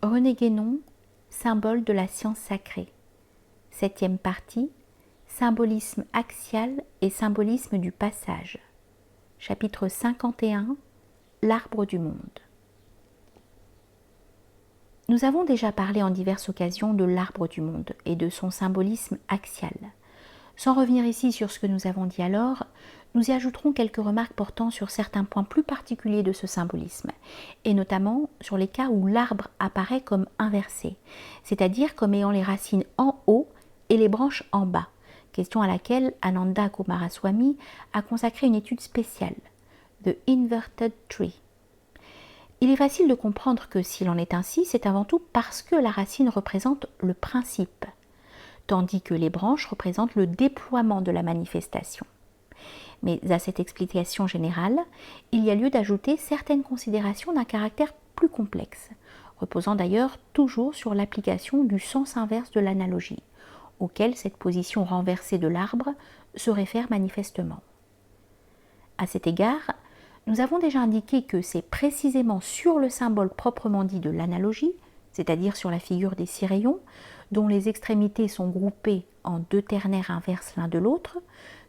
René Guénon, symbole de la science sacrée. 7e partie, symbolisme axial et symbolisme du passage. Chapitre 51, l'arbre du monde. Nous avons déjà parlé en diverses occasions de l'arbre du monde et de son symbolisme axial. Sans revenir ici sur ce que nous avons dit alors, nous y ajouterons quelques remarques portant sur certains points plus particuliers de ce symbolisme, et notamment sur les cas où l'arbre apparaît comme inversé, c'est-à-dire comme ayant les racines en haut et les branches en bas, question à laquelle Ananda Coomaraswamy a consacré une étude spéciale, The Inverted Tree. Il est facile de comprendre que s'il en est ainsi, c'est avant tout parce que la racine représente le principe, tandis que les branches représentent le déploiement de la manifestation. Mais à cette explication générale, il y a lieu d'ajouter certaines considérations d'un caractère plus complexe, reposant d'ailleurs toujours sur l'application du sens inverse de l'analogie, auquel cette position renversée de l'arbre se réfère manifestement. À cet égard, nous avons déjà indiqué que c'est précisément sur le symbole proprement dit de l'analogie, c'est-à-dire sur la figure des 6 rayons, dont les extrémités sont groupées en 2 ternaires inverses l'un de l'autre,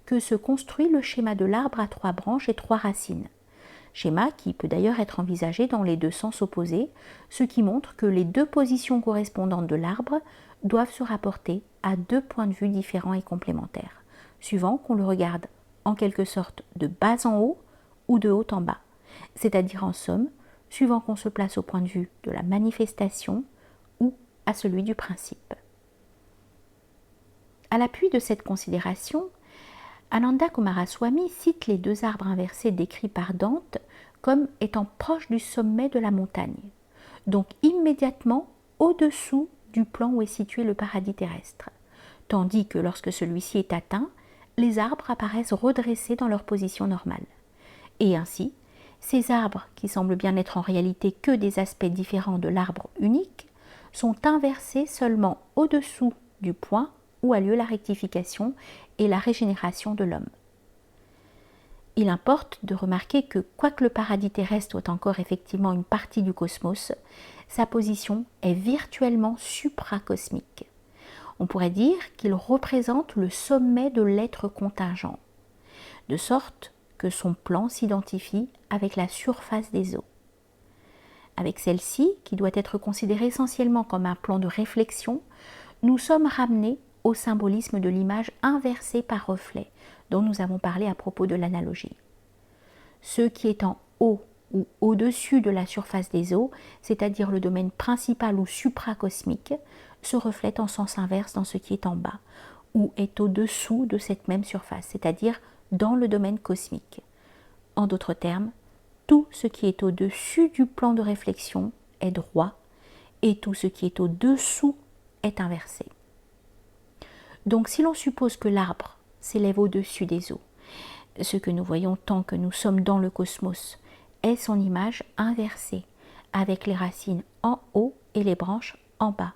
que se construit le schéma de l'arbre à 3 branches et 3 racines. Schéma qui peut d'ailleurs être envisagé dans les 2 sens opposés, ce qui montre que les 2 positions correspondantes de l'arbre doivent se rapporter à 2 points de vue différents et complémentaires, suivant qu'on le regarde en quelque sorte de bas en haut ou de haut en bas, c'est-à-dire en somme, suivant qu'on se place au point de vue de la manifestation ou à celui du principe. À l'appui de cette considération, Ananda Coomaraswamy cite les 2 arbres inversés décrits par Dante comme étant proches du sommet de la montagne, donc immédiatement au-dessous du plan où est situé le paradis terrestre, tandis que lorsque celui-ci est atteint, les arbres apparaissent redressés dans leur position normale. Et ainsi, ces arbres, qui semblent bien n'être en réalité que des aspects différents de l'arbre unique, sont inversés seulement au-dessous du point où a lieu la rectification et la régénération de l'homme. Il importe de remarquer que, quoique le paradis terrestre soit encore effectivement une partie du cosmos, sa position est virtuellement supracosmique. On pourrait dire qu'il représente le sommet de l'être contingent, de sorte que son plan s'identifie avec la surface des eaux. Avec celle-ci, qui doit être considérée essentiellement comme un plan de réflexion, nous sommes ramenés au symbolisme de l'image inversée par reflet, dont nous avons parlé à propos de l'analogie. Ce qui est en haut ou au-dessus de la surface des eaux, c'est-à-dire le domaine principal ou supracosmique, se reflète en sens inverse dans ce qui est en bas, ou est au-dessous de cette même surface, c'est-à-dire dans le domaine cosmique. En d'autres termes, tout ce qui est au-dessus du plan de réflexion est droit, et tout ce qui est au-dessous est inversé. Donc si l'on suppose que l'arbre s'élève au-dessus des eaux, ce que nous voyons tant que nous sommes dans le cosmos est son image inversée, avec les racines en haut et les branches en bas.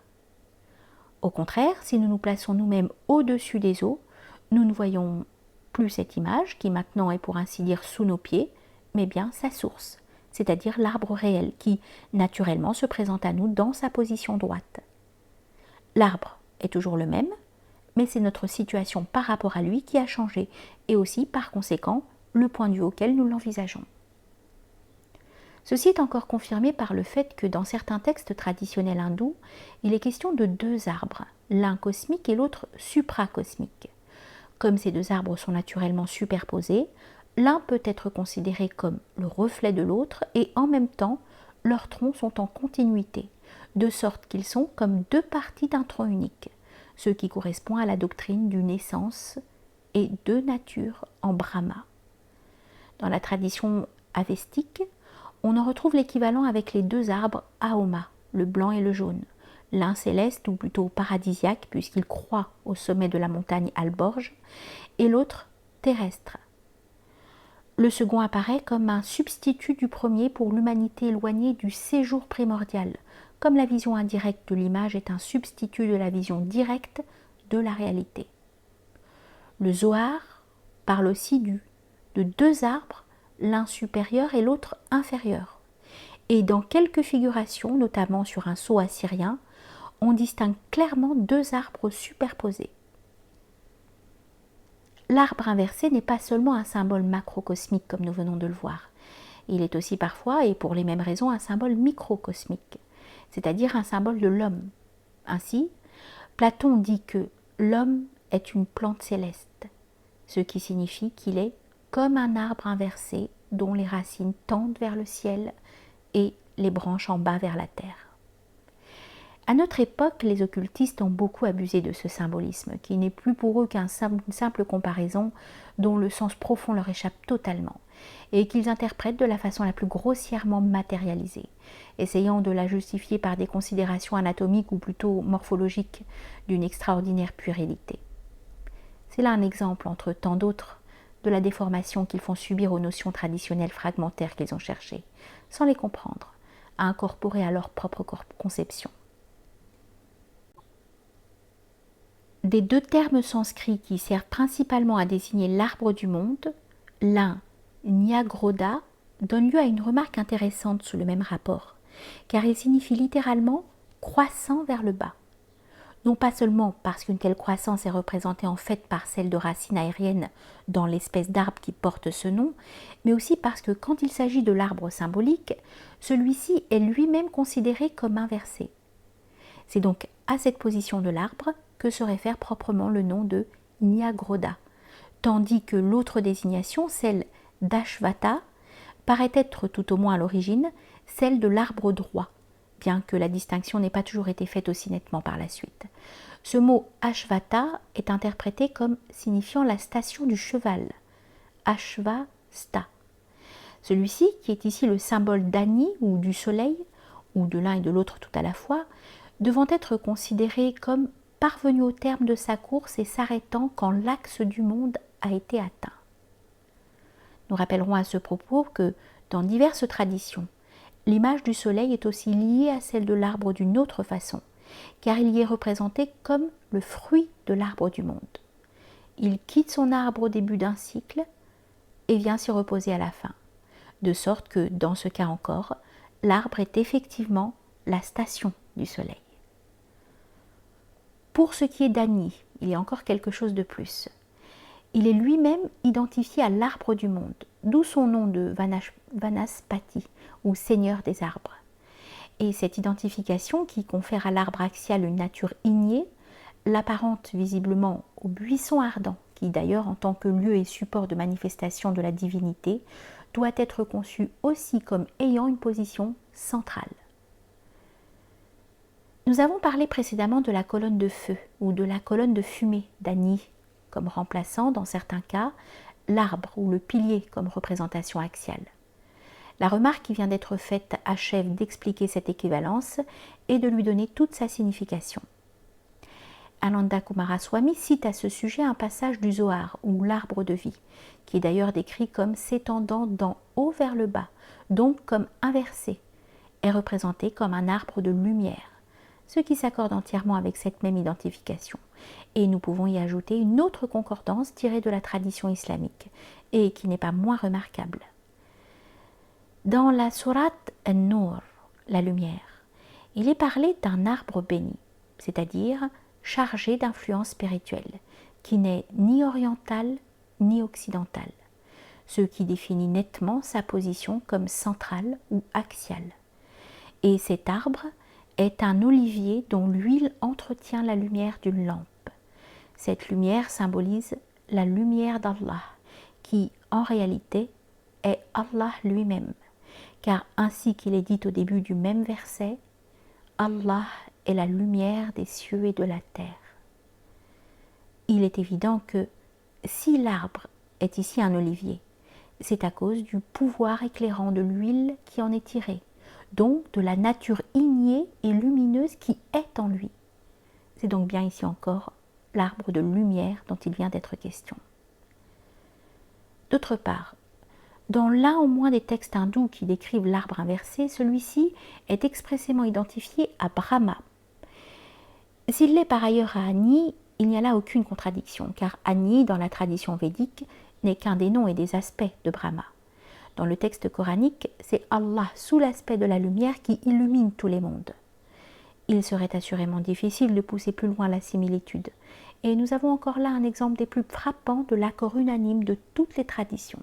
Au contraire, si nous nous plaçons nous-mêmes au-dessus des eaux, nous ne voyons plus cette image, qui maintenant est pour ainsi dire sous nos pieds, mais bien sa source, c'est-à-dire l'arbre réel, qui naturellement se présente à nous dans sa position droite. L'arbre est toujours le même, mais c'est notre situation par rapport à lui qui a changé, et aussi, par conséquent, le point de vue auquel nous l'envisageons. Ceci est encore confirmé par le fait que dans certains textes traditionnels hindous, il est question de 2 arbres, l'un cosmique et l'autre supracosmique. Comme ces 2 arbres sont naturellement superposés, l'un peut être considéré comme le reflet de l'autre et en même temps, leurs troncs sont en continuité, de sorte qu'ils sont comme 2 parties d'un tronc unique, ce qui correspond à la doctrine d'une essence et 2 natures en Brahma. Dans la tradition avestique, on en retrouve l'équivalent avec les 2 arbres Ahoma, le blanc et le jaune, l'un céleste ou plutôt paradisiaque puisqu'il croît au sommet de la montagne Alborge, et l'autre terrestre. Le second apparaît comme un substitut du premier pour l'humanité éloignée du séjour primordial, comme la vision indirecte de l'image est un substitut de la vision directe de la réalité. Le Zohar parle aussi de 2 arbres, l'un supérieur et l'autre inférieur. Et dans quelques figurations, notamment sur un sceau assyrien, on distingue clairement deux arbres superposés. L'arbre inversé n'est pas seulement un symbole macrocosmique comme nous venons de le voir. Il est aussi parfois, et pour les mêmes raisons, un symbole microcosmique, c'est-à-dire un symbole de l'homme. Ainsi, Platon dit que l'homme est une plante céleste, ce qui signifie qu'il est comme un arbre inversé dont les racines tendent vers le ciel et les branches en bas vers la terre. À notre époque, les occultistes ont beaucoup abusé de ce symbolisme, qui n'est plus pour eux qu'une simple comparaison dont le sens profond leur échappe totalement, et qu'ils interprètent de la façon la plus grossièrement matérialisée, essayant de la justifier par des considérations anatomiques ou plutôt morphologiques d'une extraordinaire puérilité. C'est là un exemple, entre tant d'autres, de la déformation qu'ils font subir aux notions traditionnelles fragmentaires qu'ils ont cherchées, sans les comprendre, à incorporer à leur propre conception. Des deux termes sanscrits qui servent principalement à désigner l'arbre du monde, l'un, Nyagroda, donne lieu à une remarque intéressante sous le même rapport, car il signifie littéralement croissant vers le bas. Non pas seulement parce qu'une telle croissance est représentée en fait par celle de racines aériennes dans l'espèce d'arbre qui porte ce nom, mais aussi parce que quand il s'agit de l'arbre symbolique, celui-ci est lui-même considéré comme inversé. C'est donc à cette position de l'arbre que se réfère proprement le nom de Nyagroda, tandis que l'autre désignation, celle d'Ashvata, paraît être tout au moins à l'origine celle de l'arbre droit, bien que la distinction n'ait pas toujours été faite aussi nettement par la suite. Ce mot Ashvata est interprété comme signifiant la station du cheval, Ashvasta. Celui-ci, qui est ici le symbole d'Agni ou du soleil, ou de l'un et de l'autre tout à la fois, devant être considéré comme parvenu au terme de sa course et s'arrêtant quand l'axe du monde a été atteint. Nous rappellerons à ce propos que, dans diverses traditions, l'image du soleil est aussi liée à celle de l'arbre d'une autre façon, car il y est représenté comme le fruit de l'arbre du monde. Il quitte son arbre au début d'un cycle et vient s'y reposer à la fin, de sorte que, dans ce cas encore, l'arbre est effectivement la station du soleil. Pour ce qui est d'Agni, il y a encore quelque chose de plus. Il est lui-même identifié à l'arbre du monde, d'où son nom de Vanaspati, ou seigneur des arbres. Et cette identification, qui confère à l'arbre axial une nature ignée, l'apparente visiblement au buisson ardent, qui d'ailleurs, en tant que lieu et support de manifestation de la divinité, doit être conçu aussi comme ayant une position centrale. Nous avons parlé précédemment de la colonne de feu ou de la colonne de fumée d'Agni, comme remplaçant, dans certains cas, l'arbre ou le pilier comme représentation axiale. La remarque qui vient d'être faite achève d'expliquer cette équivalence et de lui donner toute sa signification. Ananda Coomaraswamy cite à ce sujet un passage du Zohar, ou l'arbre de vie, qui est d'ailleurs décrit comme s'étendant d'en haut vers le bas, donc comme inversé, est représenté comme un arbre de lumière, ce qui s'accorde entièrement avec cette même identification. Et nous pouvons y ajouter une autre concordance tirée de la tradition islamique, et qui n'est pas moins remarquable. Dans la sourate An-Nur, la lumière, il est parlé d'un arbre béni, c'est-à-dire chargé d'influence spirituelle, qui n'est ni oriental ni occidental, ce qui définit nettement sa position comme centrale ou axiale. Et cet arbre est un olivier dont l'huile entretient la lumière d'une lampe. Cette lumière symbolise la lumière d'Allah, qui en réalité est Allah lui-même, car ainsi qu'il est dit au début du même verset, Allah est la lumière des cieux et de la terre. Il est évident que si l'arbre est ici un olivier, c'est à cause du pouvoir éclairant de l'huile qui en est tirée, donc de la nature ignée et lumineuse qui est en lui. C'est donc bien ici encore l'arbre de lumière dont il vient d'être question. D'autre part, dans l'un au moins des textes hindous qui décrivent l'arbre inversé, celui-ci est expressément identifié à Brahma. S'il l'est par ailleurs à Agni, il n'y a là aucune contradiction, car Agni, dans la tradition védique, n'est qu'un des noms et des aspects de Brahma. Dans le texte coranique, c'est Allah sous l'aspect de la lumière qui illumine tous les mondes. Il serait assurément difficile de pousser plus loin la similitude, et nous avons encore là un exemple des plus frappants de l'accord unanime de toutes les traditions.